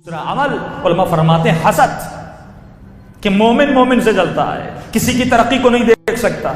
دوسرا عمل علماء فرماتے ہیں حسد، کہ مومن مومن سے جلتا ہے، کسی کی ترقی کو نہیں دیکھ سکتا،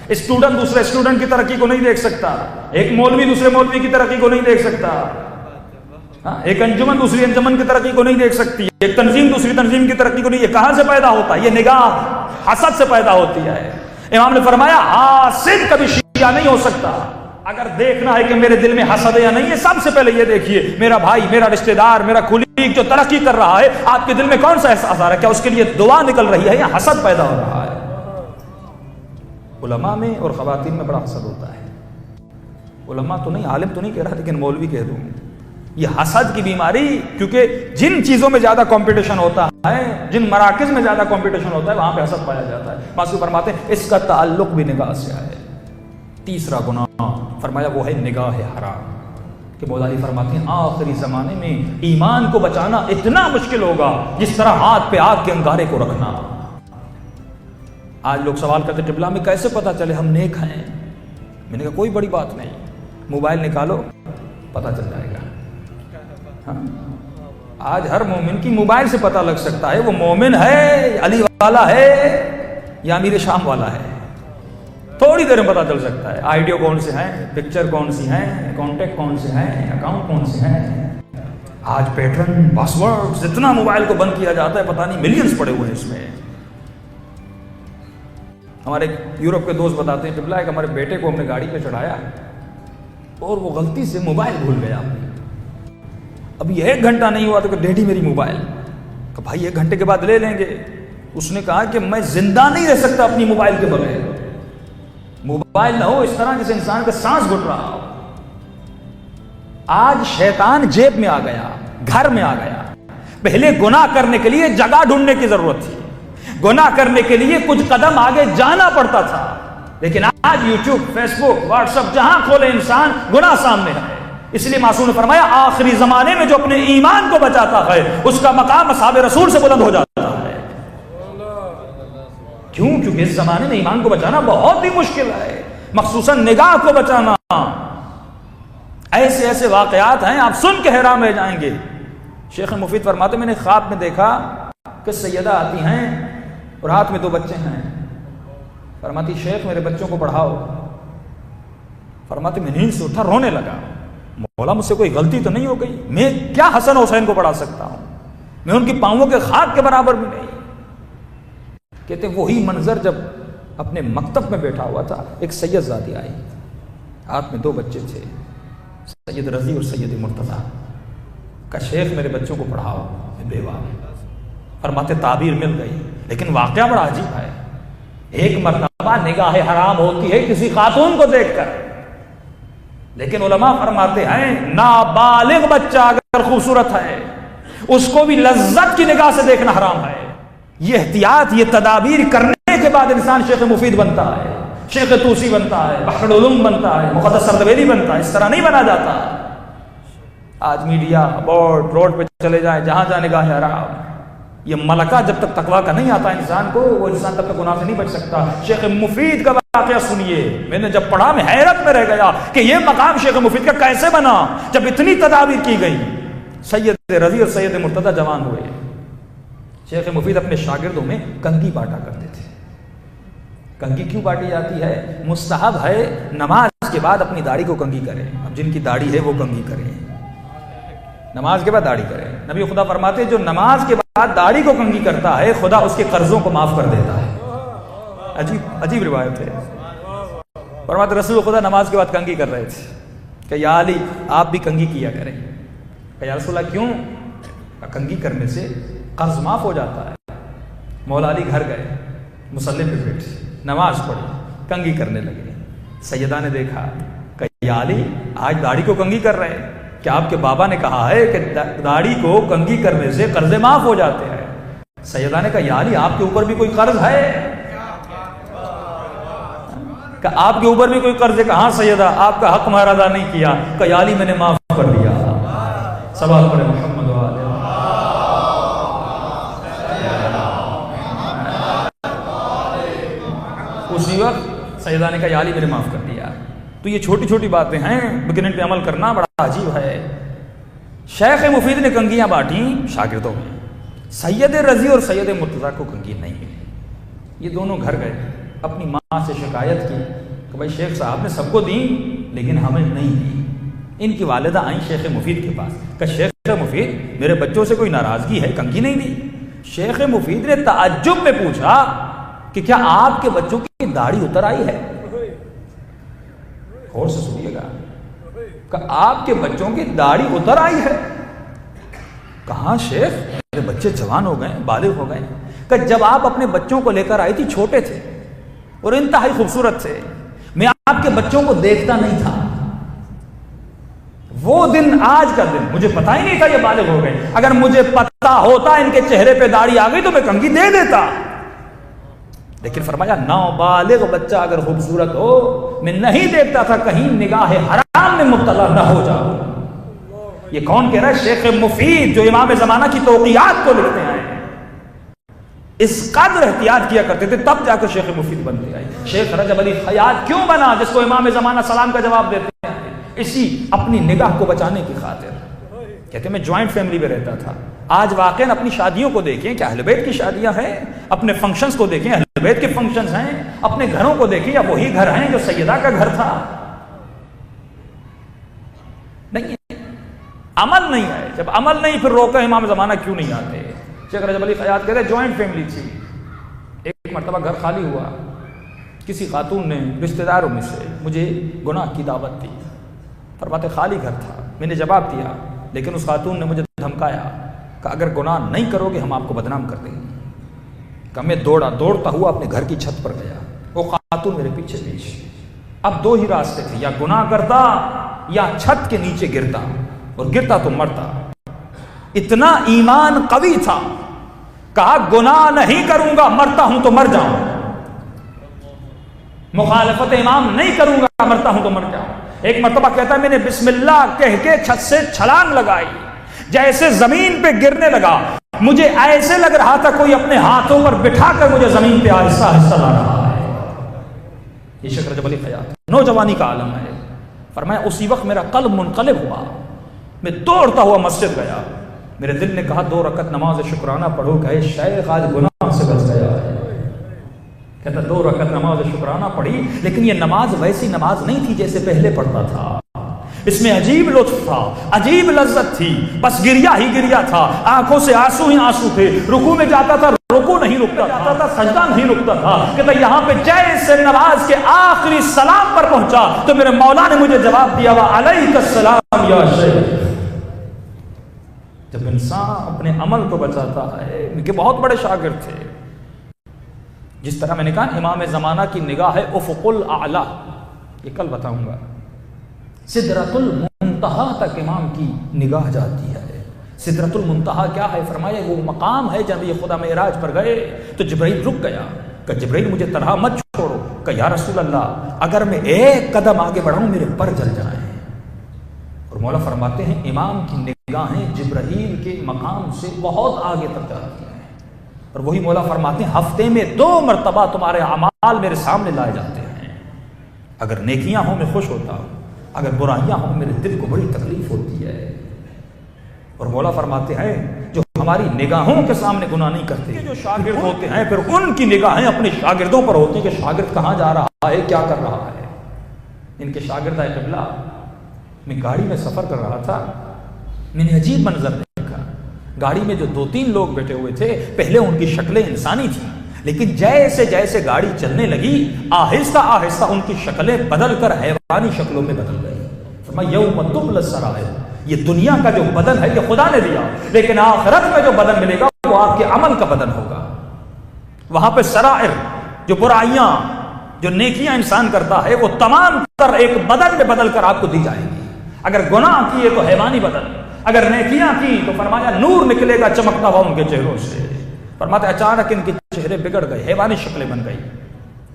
اسٹوڈنٹ دوسرے اسٹوڈنٹ کی ترقی کو نہیں دیکھ سکتا، ایک مولوی دوسرے مولوی کی ترقی کو نہیں دیکھ سکتا، ایک انجمن دوسری انجمن کی ترقی کو نہیں دیکھ سکتی، ایک تنظیم دوسری تنظیم کی ترقی کو نہیں۔ یہ کہاں سے پیدا ہوتا ہے؟ یہ نگاہ حسد سے پیدا ہوتی ہے۔ امام نے فرمایا حاسد کبھی شیعہ نہیں ہو سکتا۔ اگر دیکھنا ہے کہ میرے دل میں حسد ہے یا نہیں ہے، سب سے پہلے یہ دیکھیے میرا بھائی، میرا رشتہ دار، میرا کولیگ جو ترقی کر رہا ہے، آپ کے دل میں کون سا احساس آ رہا ہے؟ کیا اس کے لیے دعا نکل رہی ہے یا حسد پیدا ہو رہا ہے؟ علماء میں اور خواتین میں بڑا حسد ہوتا ہے۔ علماء تو نہیں، عالم تو نہیں کہہ رہا، لیکن مولوی کہہ دوں، یہ حسد کی بیماری، کیونکہ جن چیزوں میں زیادہ کمپٹیشن ہوتا ہے، جن مراکز میں زیادہ کمپٹیشن ہوتا ہے، وہاں پہ حسد پایا جاتا ہے۔ معصوم فرماتے ہیں اس کا تعلق بھی نگاہ سے ہے۔ تیسرا گناہ فرمایا وہ ہے نگاہ حرام، کہ مولا علی فرماتے ہیں آخری زمانے میں ایمان کو بچانا اتنا مشکل ہوگا جس طرح ہاتھ پہ آگ کے انگارے کو رکھنا۔ آج لوگ سوال کرتے قبلہ میں کیسے پتا چلے ہم نیک ہیں؟ میں نے کہا کوئی بڑی بات نہیں، موبائل نکالو پتا چل جائے گا۔ آج ہر مومن کی موبائل سے پتہ لگ سکتا ہے وہ مومن ہے، علی والا ہے یا امیر شام والا ہے، تھوڑی دیر میں پتہ چل سکتا ہے۔ آئیڈیو کون سے ہیں، پکچر کون سی ہیں، کانٹیکٹ کون سے ہیں، اکاؤنٹ کون سے ہیں۔ آج پیٹرن، پاسورڈ، جتنا موبائل کو بند کیا جاتا ہے پتہ نہیں ملینز پڑے ہوئے ہیں اس میں۔ ہمارے یورپ کے دوست بتاتے ہیں قبلہ ایک ہمارے بیٹے کو ہم نے گاڑی پہ چڑھایا اور وہ غلطی سے موبائل بھول گیا۔ ابھی 1 گھنٹہ نہیں ہوا تو کہ ڈیڈی میری موبائل، کہ بھائی 1 گھنٹے کے بعد لے لیں گے۔ اس نے کہا کہ میں زندہ نہیں رہ سکتا اپنی موبائل کے بغیر۔ موبائل نہ ہو اس طرح جیسے انسان کا سانس گھٹ رہا ہو۔ آج شیطان جیب میں آ گیا، گھر میں آ گیا۔ پہلے گناہ کرنے کے لیے جگہ ڈھونڈنے کی ضرورت تھی، گناہ کرنے کے لیے کچھ قدم آگے جانا پڑتا تھا، لیکن آج یوٹیوب، فیس بک، واٹس ایپ جہاں کھولے انسان گناہ سامنے ہے۔ اس لیے معصوم نے فرمایا آخری زمانے میں جو اپنے ایمان کو بچاتا ہے اس کا مقام اصحاب رسول سے بلند ہو جاتا ہے۔ کیوں؟ کیونکہ اس زمانے میں ایمان کو بچانا بہت ہی مشکل ہے، مخصوصاً نگاہ کو بچانا۔ ایسے ایسے واقعات ہیں آپ سن کے حیران رہ جائیں گے۔ شیخ مفید فرماتے میں نے خواب میں دیکھا کہ سیدہ آتی ہیں اور ہاتھ میں 2 بچے ہیں، فرماتی شیخ میرے بچوں کو پڑھاؤ۔ فرماتی میں نیند سے اٹھا، رونے لگا، مولا مجھ سے کوئی غلطی تو نہیں ہو گئی؟ میں کیا حسن حسین کو پڑھا سکتا ہوں؟ میں ان کی پاؤں کے خاک کے برابر بھی نہیں۔ کہتے وہی منظر جب اپنے مکتب میں بیٹھا ہوا تھا، ایک سید زادی آئی، ہاتھ میں 2 بچے تھے، سید رضی اور سید مرتضیٰ۔ کہا شیخ میرے بچوں کو پڑھاؤ، میں بیوہ۔ فرماتے تعبیر مل گئی، لیکن واقعہ بڑا عجیب ہے۔ ایک مرتبہ نگاہ حرام ہوتی ہے کسی خاتون کو دیکھ کر، لیکن علماء فرماتے ہیں نابالغ بچہ اگر خوبصورت ہے اس کو بھی لذت کی نگاہ سے دیکھنا حرام ہے۔ یہ احتیاط، یہ تدابیر کرنے کے بعد انسان شیخ مفید بنتا ہے، شیخ توسی بنتا ہے، بحر العلوم بنتا ہے، مقدس سردویلی بنتا ہے۔ اس طرح نہیں بنا جاتا۔ آج میڈیا، بورڈ، روڈ پہ چلے جائیں جہاں جہاں نگاہ حرام، یہ ملکہ جب تک تقویٰ کا نہیں آتا انسان کو، وہ انسان تب تک گناہ سے نہیں بچ سکتا۔ شیخ مفید کا واقعہ سنیے، میں نے جب پڑھا میں حیرت میں رہ گیا کہ یہ مقام شیخ مفید کا کیسے بنا جب اتنی تدابیر کی گئی۔ سید رضی اور سید مرتضیٰ جوان ہوئے، شیخ مفید اپنے شاگردوں میں کنگھی بانٹا کرتے تھے۔ کنگھی کیوں بانٹی جاتی ہے؟ مستحب ہے نماز کے بعد اپنی داڑھی کو کنگھی کریں۔ اب جن کی داڑھی ہے وہ کنگھی کریں، نماز کے بعد داڑھی کریں۔ نبی خدا فرماتے ہیں جو نماز کے بعد داڑھی کو کنگھی کرتا ہے خدا اس کے قرضوں کو معاف کر دیتا ہے۔ عجیب روایت ہے۔ فرماتے رسول خدا نماز کے بعد کنگھی کر رہے تھے کہ یا علی آپ بھی کنگھی کیا کریں۔ کہ یا رسول اللہ کیوں؟ کنگھی کرنے سے قرض معاف ہو جاتا ہے۔ مولا علی گھر گئے، مصلی پہ بیٹھے، نماز پڑھی، کنگھی کرنے لگے۔ سیدہ نے دیکھا کہ یا علی آج داڑھی کو کنگھی کر رہے ہیں، کہ آپ کے بابا نے کہا ہے کہ داڑھی کو کنگھی کرنے سے قرض معاف ہو جاتے ہیں۔ سیدہ نے کہا یا علی آپ کے اوپر بھی کوئی قرض ہے؟ کہ آپ کے اوپر بھی کوئی قرض ہے؟ کہاں سیدہ آپ کا حق ہمارا ادا نہیں کیا۔ کہ یا علی میں نے معاف کر دیا۔ سوال پڑھے محمد و آلہ۔ اسی وقت سیدہ نے کہا یا علی میں نے معاف کر دیا۔ تو یہ چھوٹی چھوٹی باتیں ہیں لیکن ان پہ عمل کرنا بڑا عجیب ہے۔ شیخ مفید نے کنگیاں بانٹیں شاگردوں میں، سید رضی اور سید مرتضیٰ کو کنگھی نہیں ملی۔ یہ دونوں گھر گئے، اپنی ماں سے شکایت کی کہ بھائی شیخ صاحب نے سب کو دیں لیکن ہمیں نہیں دی۔ ان کی والدہ آئیں شیخ مفید کے پاس کہ شیخ مفید میرے بچوں سے کوئی ناراضگی ہے، کنگھی نہیں دی؟ شیخ مفید نے تعجب میں پوچھا کہ کیا آپ کے بچوں کی داڑھی اتر آئی ہے؟ غور سے سنیے گا کہ آپ کے بچوں کی داڑھی اتر آئی ہے؟ کہاں شیخ، میرے بچے جوان ہو گئے، بالغ ہو گئے۔ کہ جب آپ اپنے بچوں کو لے کر آئی تھی چھوٹے تھے اور انتہائی خوبصورت تھے، میں آپ کے بچوں کو دیکھتا نہیں تھا۔ وہ دن آج کا دن مجھے پتا ہی نہیں تھا یہ بالغ ہو گئے، اگر مجھے پتا ہوتا ان کے چہرے پہ داڑھی آ گئی تو میں کنگھی دے دیتا۔ لیکن فرمایا نابالغ بچہ اگر خوبصورت ہو میں نہیں دیکھتا تھا کہیں نگاہ حرام میں مبتلا نہ ہو جاؤ۔ یہ کون کہہ رہا ہے؟ شیخ مفید، جو امام زمانہ کی توقیات کو لکھتے ہیں۔ اس قدر احتیاط کیا کرتے تھے، تب جا کر شیخ مفید بنتے آئے۔ شیخ رجب علی خیاط کیوں بنا، جس کو امام زمانہ سلام کا جواب دیتے ہیں؟ اسی اپنی نگاہ کو بچانے کی خاطر۔ کہتے ہیں میں جوائنٹ فیملی میں رہتا تھا۔ آج واقعاً اپنی شادیوں کو دیکھیں کہ اہل بیت کی شادیاں ہیں، اپنے فنکشنز کو دیکھیں اہل بیت کے فنکشنز ہیں، اپنے گھروں کو دیکھیں یا وہی گھر ہیں جو سیدہ کا گھر تھا؟ نہیں، عمل نہیں ہے۔ جب عمل نہیں پھر روکا امام زمانہ کیوں نہیں آتے؟ شیخ رجب علی خیاط کہتے ہیں جوائنٹ فیملی تھی، ایک مرتبہ گھر خالی ہوا، کسی خاتون نے رشتہ داروں میں سے مجھے گناہ کی دعوت دی۔ فرماتے خالی گھر تھا، میں نے جواب دیا، لیکن اس خاتون نے مجھے دھمکایا کہ اگر گناہ نہیں کرو گے ہم آپ کو بدنام کر دیں گے۔ کہ میں دوڑتا ہوا اپنے گھر کی چھت پر گیا، وہ خاتون میرے پیچھے پیچھے۔ اب دو ہی راستے تھے، یا گناہ کرتا یا چھت کے نیچے گرتا، اور گرتا تو مرتا۔ اتنا ایمان قوی تھا، کہا گناہ نہیں کروں گا، مرتا ہوں تو مر جاؤں، مخالفت امام نہیں کروں گا، مرتا ہوں تو مر جاؤں۔ ایک مرتبہ کہتا ہے میں نے بسم اللہ کہہ کے چھت سے چھلانگ لگائی، جیسے زمین پہ گرنے لگا مجھے ایسے لگ رہا تھا کوئی اپنے ہاتھوں پر بٹھا کر مجھے زمین پہ آہستہ آہستہ لا رہا ہے۔ یہ شیخ رجب علی خیاط نوجوانی کا عالم ہے۔ فرمایا اسی وقت میرا قلب منقلب ہوا، میں دوڑتا ہوا مسجد گیا، میرے دل نے کہا 2 رکعت نماز شکرانہ پڑھو، کہے شیخ آج گناہ سے بچ گیا ہے۔ کہتا 2 رکعت نماز شکرانہ پڑھی، لیکن یہ نماز ویسی نماز نہیں تھی جیسے پہلے پڑھتا تھا، اس میں عجیب لطف تھا، عجیب لذت تھی، بس گریا ہی گریا تھا، آنکھوں سے آنسو ہی آنسو تھے، رکوع میں جاتا تھا رکوع نہیں رکتا تھا، سجدہ نہیں رکتا تھا۔ کہتا یہاں پہ جیسے نماز کے آخری سلام پر پہنچا تو میرے مولا نے مجھے جواب دیا وعلیک السلام یا شیخ۔ جب انسان اپنے عمل کو بچاتا ہے، ان کے بہت بڑے شاگرد تھے، جس طرح میں نے کہا امام زمانہ کی نگاہ ہے افق الاعلی، یہ کل بتاؤں گا، سدرۃ المنتہا تک امام کی نگاہ جاتی ہے۔ سدرۃ المنتہا کیا ہے؟ فرمایا وہ مقام ہے جب یہ خدا معراج پر گئے تو جبرائیل رک گیا کہ جبرائیل مجھے تنہا مت چھوڑو، کہ یا رسول اللہ اگر میں ایک قدم آگے بڑھاؤں میرے پر جل جائیں۔ اور مولا فرماتے ہیں امام کی نگاہیں جبرائیل کے مقام سے بہت آگے تک جاتی ہیں، اور وہی مولا فرماتے ہیں ہفتے میں 2 مرتبہ تمہارے اعمال میرے سامنے لائے جاتے ہیں، اگر نیکیاں ہوں میں خوش ہوتا ہوں، اگر برائیاں ہوں میرے دل کو بڑی تکلیف ہوتی ہے۔ اور مولا فرماتے ہیں جو ہماری نگاہوں کے سامنے گناہ نہیں کرتے، جو شاگرد ہوتے ہیں پھر ان کی نگاہیں اپنے شاگردوں پر ہوتی ہیں کہ شاگرد کہاں جا رہا ہے، کیا کر رہا ہے۔ ان کے شاگرد قبلہ، میں گاڑی میں سفر کر رہا تھا، میں نے عجیب منظر دیکھا، گاڑی میں جو 2-3 لوگ بیٹھے ہوئے تھے، پہلے ان کی شکلیں انسانی تھیں، لیکن جیسے جیسے گاڑی چلنے لگی آہستہ آہستہ ان کی شکلیں بدل کر حیوانی شکلوں میں بدل گئی۔ فرمایا یوم تبلی السرائر، یہ دنیا کا جو بدن ہے یہ خدا نے دیا، لیکن آخرت میں جو بدن ملے گا وہ آپ کے عمل کا بدن ہوگا۔ وہاں پہ سرائر، جو برائیاں جو نیکیاں انسان کرتا ہے وہ تمام تر ایک بدن میں بدل کر آپ کو دی جائیں گی۔ اگر گناہ کیے تو حیوانی بدن، اگر نیکیاں کی تو فرمایا نور نکلے گا چمکتا ہوا ان کے چہروں سے۔ فرماتے اچانک ان کے چہرے بگڑ گئے، حیوانی شکلیں بن گئی،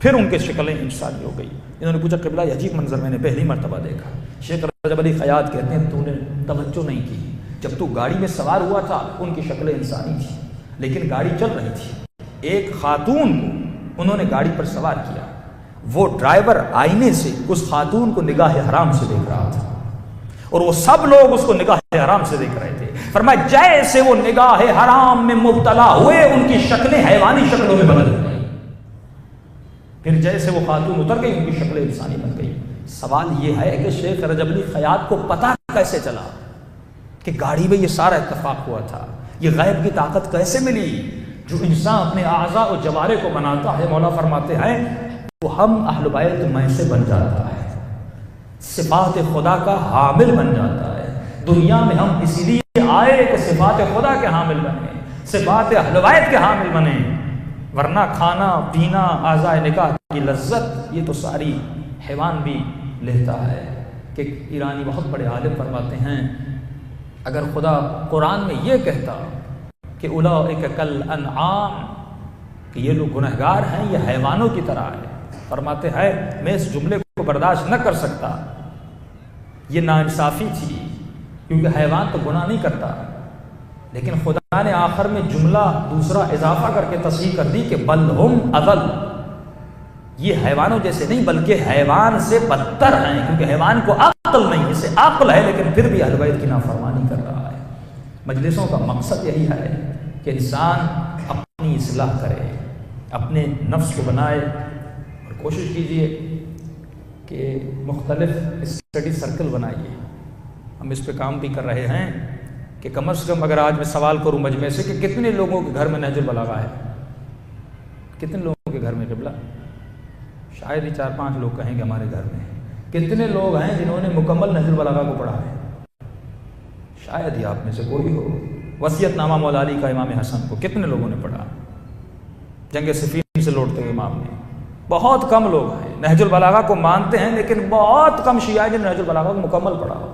پھر ان کی شکلیں انسانی ہو گئی۔ انہوں نے پوچھا قبلہ یہ عجیب منظر میں نے پہلی مرتبہ دیکھا۔ شیخ رجب علی خیاط کہتے ہیں تو نے توجہ نہیں کی، جب تو گاڑی میں سوار ہوا تھا ان کی شکلیں انسانی تھی، لیکن گاڑی چل رہی تھی، ایک خاتون کو انہوں نے گاڑی پر سوار کیا، وہ ڈرائیور آئینے سے اس خاتون کو نگاہ حرام سے دیکھ رہا تھا، اور وہ سب لوگ اس کو نگاہ حرام سے دیکھ رہے تھے. فرمایا جیسے وہ نگاہ حرام میں مبتلا ہوئے ان کی شکلیں حیوانی شکلوں میں بدل گئی. پھر جیسے وہ خاتون اتر گئی ان کی شکلیں انسانی بن گئی. سوال یہ ہے کہ شیخ رجب علی خیاط کو پتہ کیسے چلا کہ گاڑی میں یہ سارا اتفاق ہوا تھا؟ یہ غیب کی طاقت کیسے ملی؟ جو انسان اپنے اعضاء و جوارح کو بناتا ہے، مولا فرماتے ہیں وہ ہم اہل بیت میں سے بن جاتا ہے، صفات خدا کا حامل بن جاتا ہے. دنیا میں ہم اسی لیے آئے کہ صفات خدا کے حامل بنے، صفات اہل بیت کے حامل بنے، ورنہ کھانا پینا اعضاء نکاح کی لذت یہ تو ساری حیوان بھی لیتا ہے. کہ ایرانی بہت بڑے عالم فرماتے ہیں اگر خدا قرآن میں یہ کہتا کہ اولئک کالانعام، کہ یہ لوگ گنہگار ہیں، یہ حیوانوں کی طرح ہے، فرماتے ہیں میں اس جملے کو برداشت نہ کر سکتا، یہ ناانصافی تھی، کیونکہ حیوان تو گناہ نہیں کرتا. لیکن خدا نے آخر میں جملہ دوسرا اضافہ کر کے تصحیح کر دی کہ بل ہم اضل، یہ حیوانوں جیسے نہیں بلکہ حیوان سے بدتر ہیں، کیونکہ حیوان کو عقل نہیں، اسے عقل ہے لیکن پھر بھی اہل بیت کی نافرمانی کر رہا ہے. مجلسوں کا مقصد یہی ہے کہ انسان اپنی اصلاح کرے، اپنے نفس کو بنائے، اور کوشش کیجئے کہ مختلف اسٹڈی سرکل بنائیے. ہم اس پہ کام بھی کر رہے ہیں کہ کم از کم اگر آج میں سوال کروں مجمع سے کہ کتنے لوگوں کے گھر میں نہج البلاغہ ہے، کتنے لوگوں کے گھر میں قبلہ؟ شاید ہی 4-5 لوگ کہیں گے ہمارے گھر میں. کتنے لوگ ہیں جنہوں نے مکمل نہج البلاغہ کو پڑھا ہے؟ شاید ہی آپ میں سے کوئی ہو. وصیت نامہ مولا علی کا امام حسن کو کتنے لوگوں نے پڑھا؟ جنگ صفین سے لوٹتے ہوئے امام نے. بہت کم لوگ ہیں نہج البلاغہ کو مانتے ہیں، لیکن بہت کم شیعہ جنہوں نے نہج البلاغہ کو مکمل پڑھا ہو.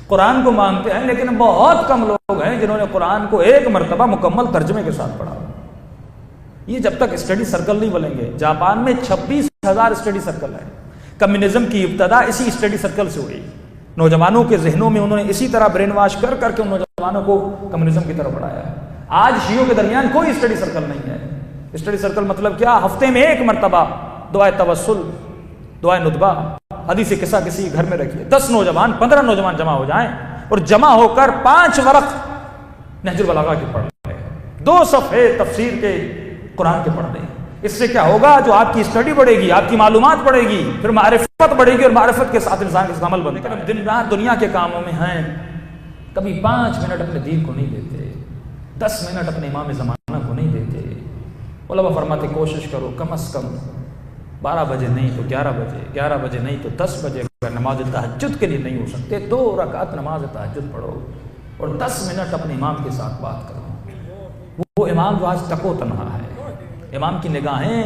قرآن کو مانتے ہیں لیکن بہت کم لوگ ہیں جنہوں نے قرآن کو ایک مرتبہ مکمل ترجمے کے ساتھ پڑھا. یہ جب تک اسٹڈی سرکل نہیں بنیں گے. جاپان میں 26,000 اسٹڈی سرکل ہیں. کمیونزم کی ابتدا اسی اسٹڈی سرکل سے ہوئی. نوجوانوں کے ذہنوں میں انہوں نے اسی طرح برین واش کر کر کے ان نوجوانوں کو کمیونزم کی طرف بڑھایا. آج شیعوں کے درمیان کوئی اسٹڈی سرکل نہیں ہے. اسٹڈی سرکل مطلب کیا؟ ہفتے میں ایک مرتبہ دعائے توسل، دعائے ندبہ، حدیث قصہ کسی گھر میں رکھیے. 10 نوجوان 15 نوجوان جمع ہو جائیں اور جمع ہو کر 5 ورق نہج البلاغہ کے پڑھ لیں، 2 صفحے تفسیر کے قرآن کے پڑھ لیں. اس سے کیا ہوگا؟ جو آپ کی اسٹڈی بڑھے گی، آپ کی معلومات بڑھے گی، پھر معرفت بڑھے گی، اور معرفت کے ساتھ انسان اس کا عمل بنتا ہے. دن رات دنیا کے کاموں میں ہیں، کبھی 5 منٹ اپنے دین کو نہیں دیتے، 10 منٹ اپنے امام زمانہ کو نہیں دیتے. علماء فرماتے کوشش کرو کم از کم 12 بجے نہیں تو 11 بجے، 11 بجے نہیں تو 10 بجے اگر نماز تہجد کے لیے نہیں ہو سکتے 2 رکعت نماز تہجد پڑھو اور 10 منٹ اپنے امام کے ساتھ بات کرو. وہ امام جو آج تک و تنہا ہے، امام کی نگاہیں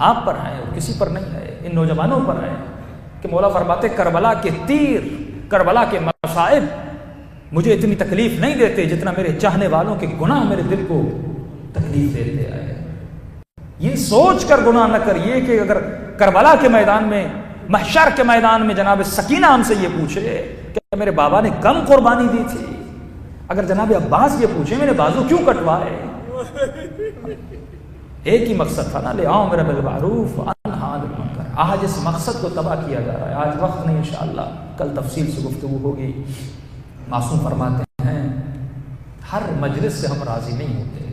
آپ پر ہیں اور کسی پر نہیں ہے، ان نوجوانوں پر ہے. کہ مولا فرماتے کربلا کے تیر، کربلا کے مصائب مجھے اتنی تکلیف نہیں دیتے جتنا میرے چاہنے والوں کے گناہ میرے دل کو تکلیف دیتے آئے. یہ سوچ کر گناہ نہ کریے کہ اگر کربلا کے میدان میں، محشر کے میدان میں جناب سکینہ ہم سے یہ پوچھے کہ میرے بابا نے کم قربانی دی تھی، اگر جناب عباس یہ پوچھے میرے بازو کیوں کٹوائے، ایک ہی مقصد تھا نا، لِأَمْرَ بِالْمَعْرُوفِ وَأَنْهَ عَنِ الْمُنْكَرِ. آج اس مقصد کو تباہ کیا جا رہا ہے. آج وقت نہیں، انشاءاللہ کل تفصیل سے گفتگو ہوگی. معصوم فرماتے ہیں ہر مجلس سے ہم راضی نہیں ہوتے،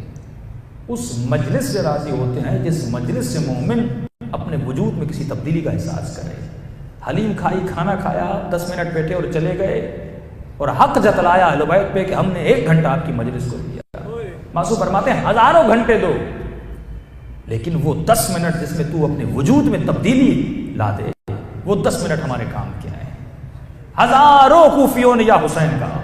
اس مجلس سے راضی ہوتے ہیں جس مجلس سے مومن اپنے وجود میں کسی تبدیلی کا احساس کرے. حلیم کھائی، کھانا کھایا، 10 منٹ بیٹھے اور چلے گئے اور حق جتلایا اہل بیت پہ کہ ہم نے 1 گھنٹہ آپ کی مجلس کو دیا. معصوم فرماتے ہیں ہزاروں گھنٹے دو، لیکن وہ 10 منٹ جس میں تو اپنے وجود میں تبدیلی لا دے، وہ 10 منٹ ہمارے کام کے ہیں. ہزاروں کوفیوں نے یا حسین کہا،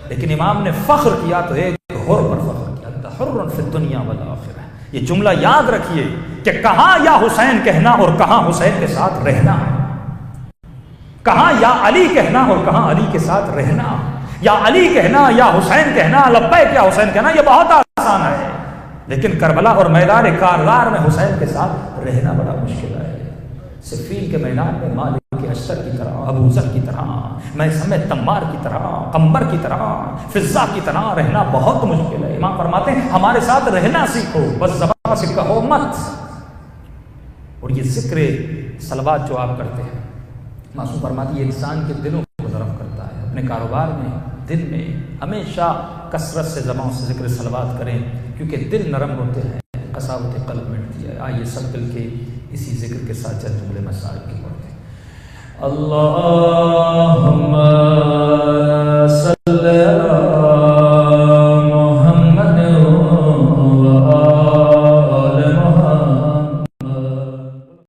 لیکن امام نے فخر کیا تو ایک حر پر فخر کیا، حر فی الدنیا والآخرہ. یہ جملہ یاد رکھیے کہ کہاں یا حسین کہنا اور کہاں حسین کے ساتھ رہنا، کہاں یا علی کہنا اور کہاں علی کے ساتھ رہنا، یا علی کہنا یا حسین کہنا، لبیک یا حسین کہنا، یہ بہت آسان ہے. لیکن کربلا اور میدان کارزار میں حسین کے ساتھ رہنا بڑا مشکل ہے. صفین کے میدان میں مالک اشتر کی طرح، ابو ذر کی طرح، میثم تمار کی طرح، قمبر کی طرح، فضہ کی طرح رہنا بہت مشکل ہے. امام فرماتے ہیں ہمارے ساتھ رہنا سیکھو، بس زبان سے کہو مت. اور یہ ذکر صلوات جو آپ کرتے ہیں، معصوم فرماتی ہے انسان کے دلوں کو ضرب کرتا ہے، اپنے کاروبار میں، دل میں ہمیشہ کثرت سے زبان سے ذکر صلوات کریں، کیونکہ دل نرم ہوتے ہیں، قساوت قلب مٹتی ہے۔ آئیے سب مل کے اسی ذکر کے ساتھ چند جملے مسائل کی پڑھتے ہیں۔ اللہ